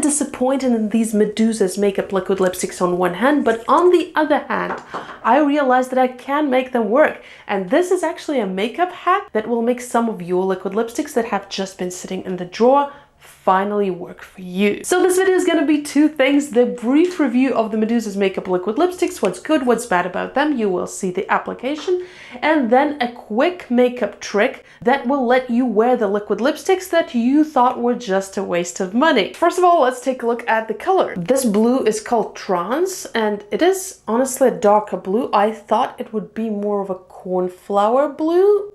disappointed in these Medusa's makeup liquid lipsticks on one hand, but on the other hand, I realized that I can make them work. And this is actually a makeup hack that will make some of your liquid lipsticks that have just been sitting in the drawer finally work for you. So this video is going to be two things: the brief review of the Medusa's makeup liquid lipsticks, what's good, what's bad about them, you will see the application, and then a quick makeup trick that will let you wear the liquid lipsticks that you thought were just a waste of money. First of all, let's take a look at the color. This blue is called Trance, and it is honestly a darker blue. I thought it would be more of a cornflower blue.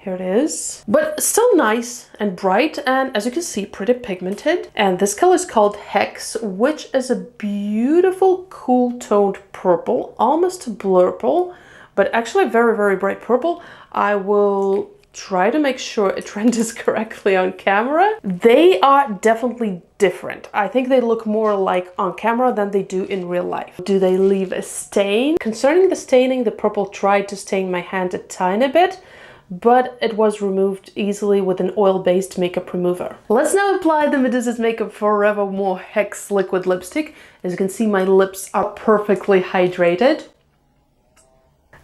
Here it is, but still nice and bright, and as you can see, pretty pigmented. And this color is called Hex, which is a beautiful cool toned purple, almost a blurple, but actually very, very bright purple. I will try to make sure it renders correctly on camera. They are definitely different. I think they look more like on camera than they do in real life. Do they leave a stain? Concerning the staining, the purple tried to stain my hand a tiny bit, but it was removed easily with an oil-based makeup remover. Let's now apply the Medusa's Makeup Forevermore Hex liquid lipstick. As you can see, my lips are perfectly hydrated.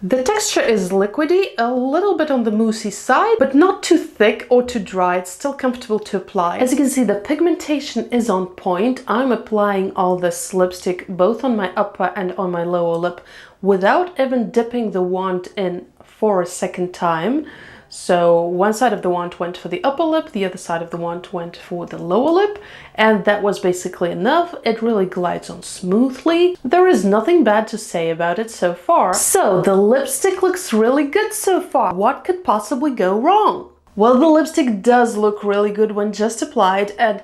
The texture is liquidy, a little bit on the moussey side, but not too thick or too dry. It's still comfortable to apply. As you can see, the pigmentation is on point. I'm applying all this lipstick both on my upper and on my lower lip without even dipping the wand in for a second time. So one side of the wand went for the upper lip, the other side of the wand went for the lower lip, and that was basically enough. It really glides on smoothly. There is nothing bad to say about it so far. So the lipstick looks really good so far. What could possibly go wrong? Well, the lipstick does look really good when just applied, and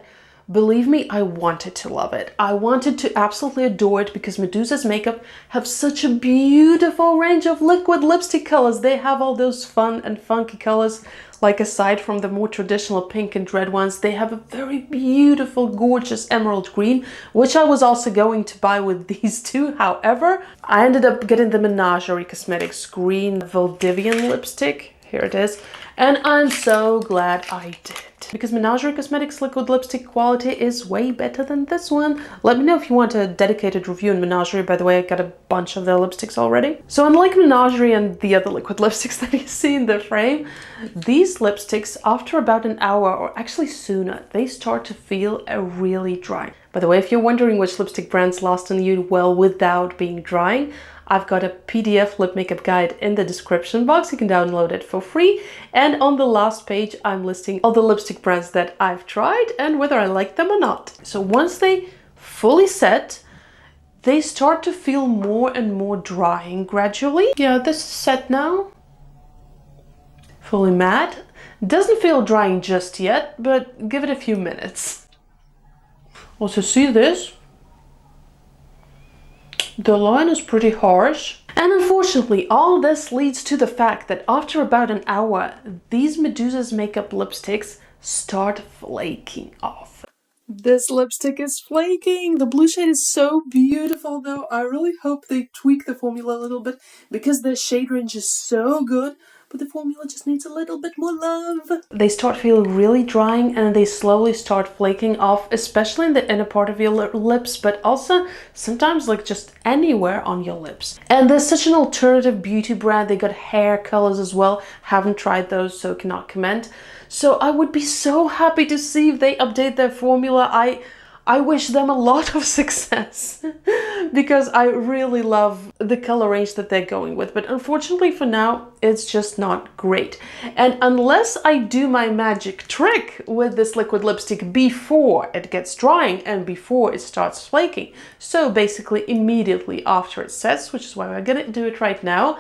believe me, I wanted to love it. I wanted to absolutely adore it because Medusa's makeup have such a beautiful range of liquid lipstick colors. They have all those fun and funky colors. Like, aside from the more traditional pink and red ones, they have a very beautiful, gorgeous emerald green, which I was also going to buy with these two. However, I ended up getting the Menagerie Cosmetics green Valdivian lipstick. Here it is. And I'm so glad I did, because Menagerie Cosmetics liquid lipstick quality is way better than this one. Let me know if you want a dedicated review on Menagerie. By the way, I got a bunch of their lipsticks already. So unlike Menagerie and the other liquid lipsticks that you see in the frame, these lipsticks, after about an hour, or actually sooner, they start to feel really dry. By the way, if you're wondering which lipstick brands last on you well without being drying, I've got a PDF lip makeup guide in the description box. You can download it for free. And on the last page, I'm listing all the lipstick brands that I've tried and whether I like them or not. So once they fully set, they start to feel more and more drying gradually. Yeah, this is set now. Fully matte. Doesn't feel drying just yet, but give it a few minutes. Also, see this? The line is pretty harsh. And unfortunately, all this leads to the fact that after about an hour, these Medusa's makeup lipsticks start flaking off. This lipstick is flaking. The blue shade is so beautiful though. I really hope they tweak the formula a little bit because the shade range is so good, but the formula just needs a little bit more love. They start feeling really drying and they slowly start flaking off, especially in the inner part of your lips, but also sometimes like just anywhere on your lips. And there's such an alternative beauty brand. They got hair colors as well. Haven't tried those, so cannot comment. So I would be so happy to see if they update their formula. I wish them a lot of success because I really love the color range that they're going with. But unfortunately for now, it's just not great. And unless I do my magic trick with this liquid lipstick before it gets drying and before it starts flaking, so basically immediately after it sets, which is why we're gonna do it right now,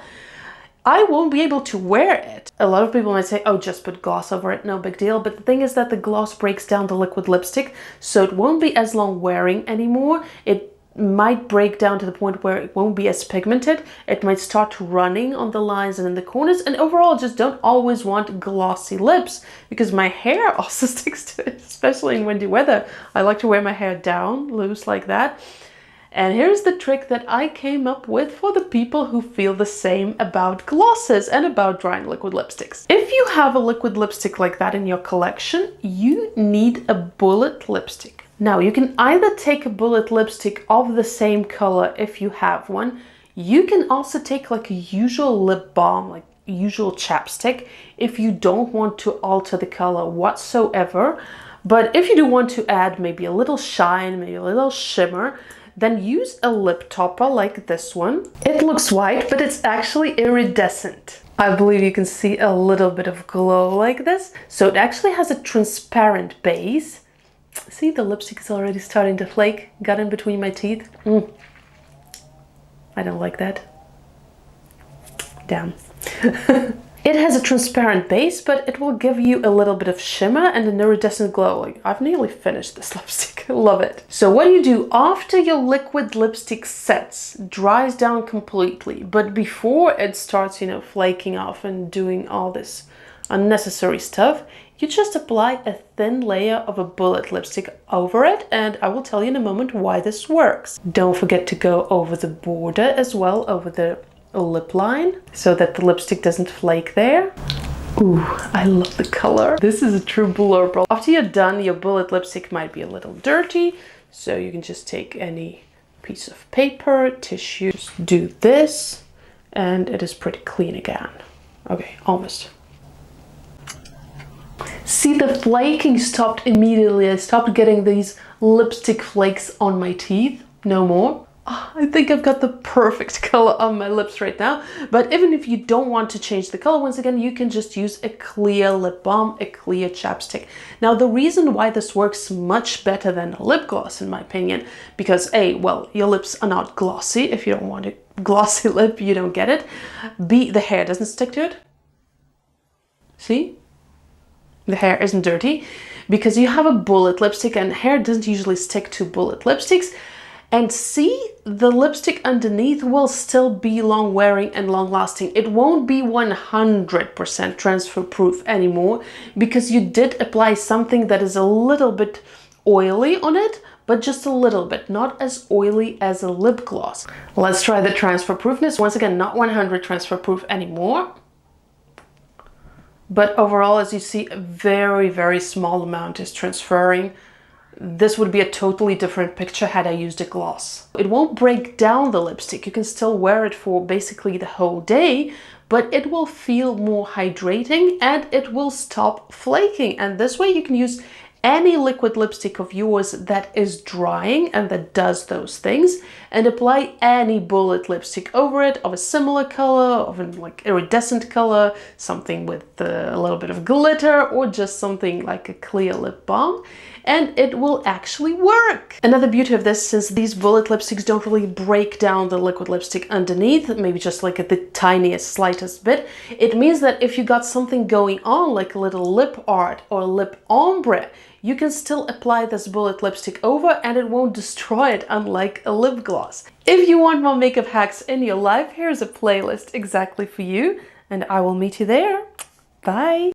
I won't be able to wear it. A lot of people might say, oh, just put gloss over it, no big deal. But the thing is that the gloss breaks down the liquid lipstick, so it won't be as long wearing anymore. It might break down to the point where it won't be as pigmented. It might start running on the lines and in the corners. And overall, just don't always want glossy lips because my hair also sticks to it, especially in windy weather. I like to wear my hair down, loose like that. And here's the trick that I came up with for the people who feel the same about glosses and about drying liquid lipsticks. If you have a liquid lipstick like that in your collection, you need a bullet lipstick. Now, you can either take a bullet lipstick of the same color if you have one. You can also take like a usual lip balm, like usual chapstick, if you don't want to alter the color whatsoever. But if you do want to add maybe a little shine, maybe a little shimmer, then use a lip topper like this one. It looks white, but it's actually iridescent. I believe you can see a little bit of glow like this. So it actually has a transparent base. See, the lipstick is already starting to flake. Got in between my teeth. I don't like that. Damn. It has a transparent base, but it will give you a little bit of shimmer and an iridescent glow. Like, I've nearly finished this lipstick. I love it. So what do you do after your liquid lipstick sets, dries down completely, but before it starts, you know, flaking off and doing all this unnecessary stuff, you just apply a thin layer of a bullet lipstick over it, and I will tell you in a moment why this works. Don't forget to go over the border as well, over the lip line, so that the lipstick doesn't flake there. Ooh, I love the color. This is a true blurb. After you're done, your bullet lipstick might be a little dirty, so you can just take any piece of paper, tissue, just do this, and it is pretty clean again. Okay, almost. See, the flaking stopped immediately. I stopped getting these lipstick flakes on my teeth. No more. Oh, I think I've got the perfect color on my lips right now. But even if you don't want to change the color, once again, you can just use a clear lip balm, a clear chapstick. Now, the reason why this works much better than a lip gloss, in my opinion, because A, well, your lips are not glossy. If you don't want a glossy lip, you don't get it. B, the hair doesn't stick to it. See? The hair isn't dirty because you have a bullet lipstick, and hair doesn't usually stick to bullet lipsticks. And see, the lipstick underneath will still be long wearing and long lasting. It won't be 100% transfer proof anymore because you did apply something that is a little bit oily on it, but just a little bit, not as oily as a lip gloss. Let's try the transfer proofness. Once again, not 100 transfer proof anymore. But overall, as you see, a very, very small amount is transferring. This would be a totally different picture had I used a gloss. It won't break down the lipstick. You can still wear it for basically the whole day, but it will feel more hydrating and it will stop flaking. And this way you can use any liquid lipstick of yours that is drying and that does those things, and apply any bullet lipstick over it of a similar color, of a like iridescent color, something with a little bit of glitter, or just something like a clear lip balm, and it will actually work. Another beauty of this, since these bullet lipsticks don't really break down the liquid lipstick underneath, maybe just like at the tiniest, slightest bit, it means that if you got something going on, like a little lip art or lip ombre, you can still apply this bullet lipstick over and it won't destroy it, unlike a lip gloss. If you want more makeup hacks in your life, here's a playlist exactly for you, and I will meet you there. Bye!